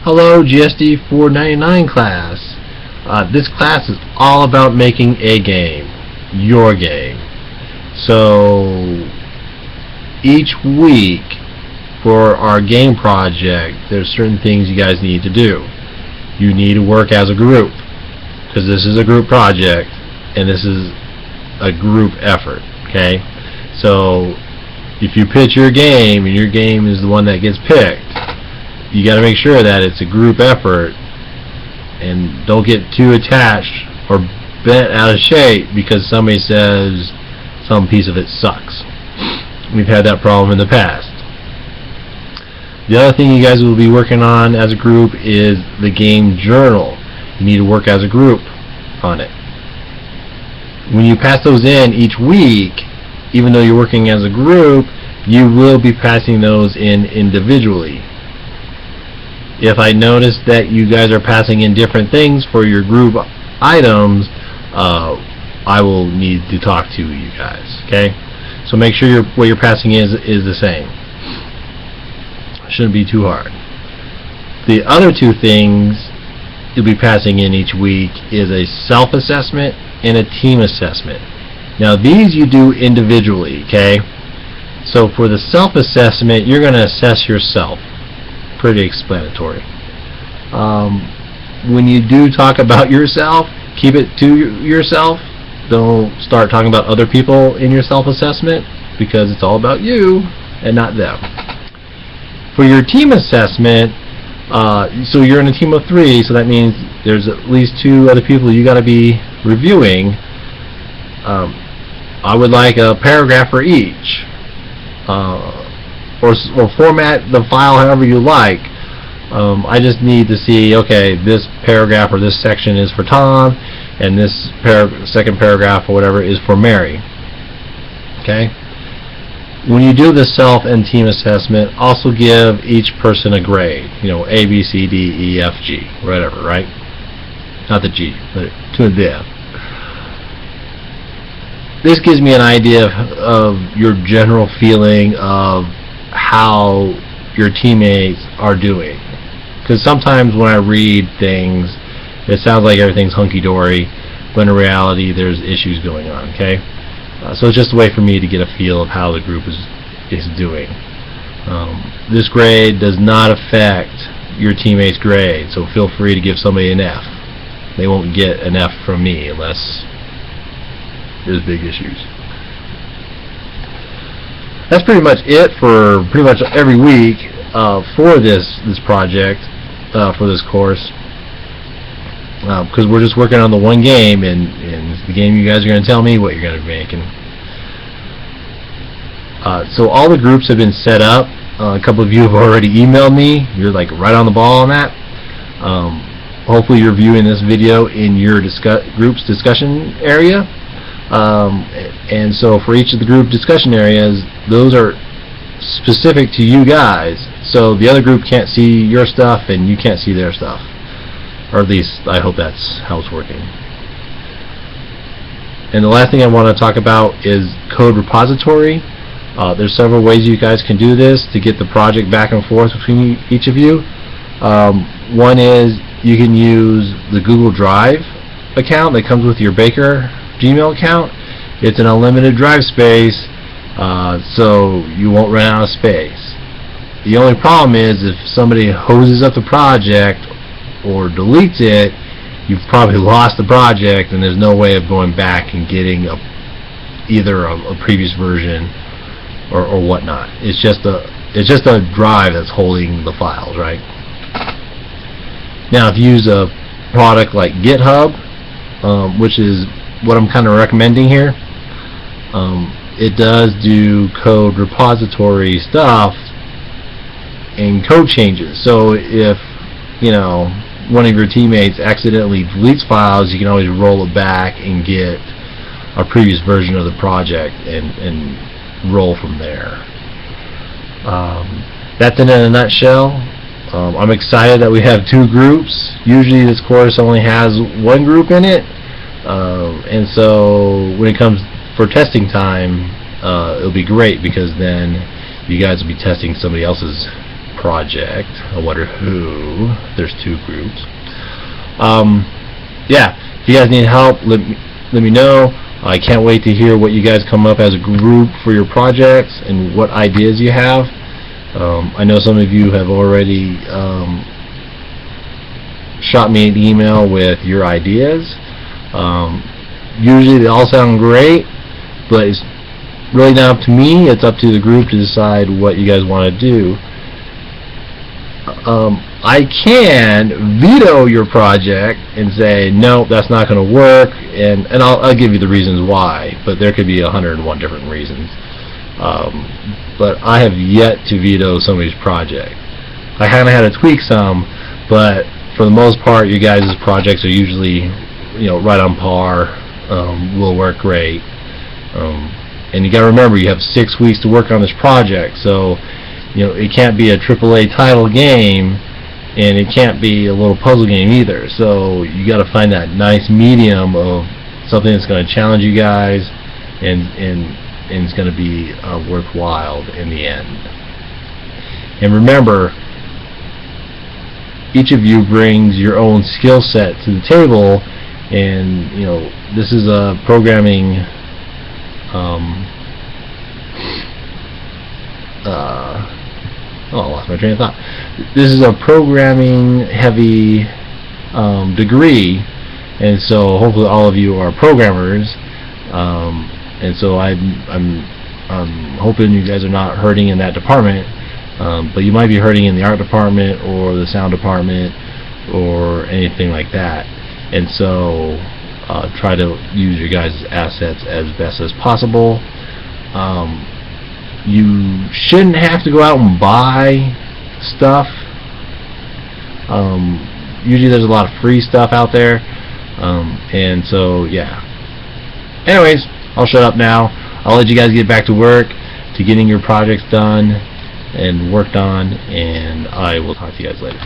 Hello GSD499 class. This class is all about making a game, your game. So each week for our game project, there's certain things you guys need to do. You need to work as a group, because this is a group project and this is a group effort. Okay, so if you pitch your game and your game is the one that gets picked, you got to make sure that it's a group effort, and don't get too attached or bent out of shape because somebody says some piece of it sucks. We've had that problem in the past. The other thing you guys will be working on as a group is the game journal. You need to work as a group on it. When you pass those in each week, even though you're working as a group, you will be passing those in individually. If I notice that you guys are passing in different things for your group items, I will need to talk to you guys. Okay, so make sure what you're passing is the same. Shouldn't be too hard. The other two things you'll be passing in each week is a self-assessment and a team assessment. Now these you do individually. Okay, so for the self-assessment, you're going to assess yourself. Pretty explanatory. When you do talk about yourself, keep it to yourself. Don't start talking about other people in your self-assessment, because it's all about you and not them. For your team assessment, so you're in a team of 3, so that means there's at least 2 other people you got to be reviewing. I would like a paragraph for each. Or format the file however you like. I just need to see, okay, this paragraph or this section is for Tom, and this second paragraph or whatever is for Mary. Okay? When you do the self and team assessment, also give each person a grade. You know, A, B, C, D, E, F, G, whatever, right? Not the G, but to the F. This gives me an idea of your general feeling of how your teammates are doing, because sometimes when I read things it sounds like everything's hunky-dory, but in reality there's issues going on. Okay, so it's just a way for me to get a feel of how the group is doing. This grade does not affect your teammates' grade, so feel free to give somebody an F. They won't get an F from me unless there's big issues. That's pretty much it for pretty much every week for this project, for this course, because we're just working on the one game, and it's the game you guys are going to tell me what you're going to be making. So all the groups have been set up. A couple of you have already emailed me. You're like right on the ball on that. Hopefully you're viewing this video in your group's discussion area. And so for each of the group discussion areas, those are specific to you guys, so the other group can't see your stuff and you can't see their stuff, or at least I hope that's how it's working. And the last thing I want to talk about is code repository. There's several ways you guys can do this to get the project back and forth between each of you. One is you can use the Google Drive account that comes with your Baker Gmail account. It's an unlimited drive space, so you won't run out of space. The only problem is if somebody hoses up the project or deletes it, you've probably lost the project and there's no way of going back and getting either a previous version or whatnot. It's just a drive that's holding the files, right? Now if you use a product like GitHub, which is what I'm kind of recommending here, it does do code repository stuff and code changes. So if one of your teammates accidentally deletes files, you can always roll it back and get a previous version of the project and roll from there. That's it in a nutshell. I'm excited that we have 2 groups. Usually this course only has 1 group in it. And so when it comes for testing time, it'll be great, because then you guys will be testing somebody else's project. I wonder who. There's 2 groups. Yeah, if you guys need help, let me know. I can't wait to hear what you guys come up as a group for your projects and what ideas you have. I know some of you have already shot me an email with your ideas. Usually they all sound great, but it's really not up to me. It's up to the group to decide what you guys want to do. I can veto your project and say, no, that's not going to work, and I'll give you the reasons why, but there could be 101 different reasons. But I have yet to veto somebody's project. I kind of had to tweak some, but for the most part, you guys' projects are usually, right on par. Will work great. And you got to remember, you have 6 weeks to work on this project, so it can't be a AAA title game, and it can't be a little puzzle game either. So you got to find that nice medium of something that's going to challenge you guys, and it's going to be worthwhile in the end. And remember, each of you brings your own skill set to the table, and this is a programming I lost my train of thought. This is a programming heavy degree, and so hopefully all of you are programmers, and so I'm hoping you guys are not hurting in that department, but you might be hurting in the art department or the sound department or anything like that, and so try to use your guys' assets as best as possible. You shouldn't have to go out and buy stuff. Usually there's a lot of free stuff out there, and so yeah. Anyways, I'll shut up now. I'll let you guys get back to work, to getting your projects done and worked on, and I will talk to you guys later.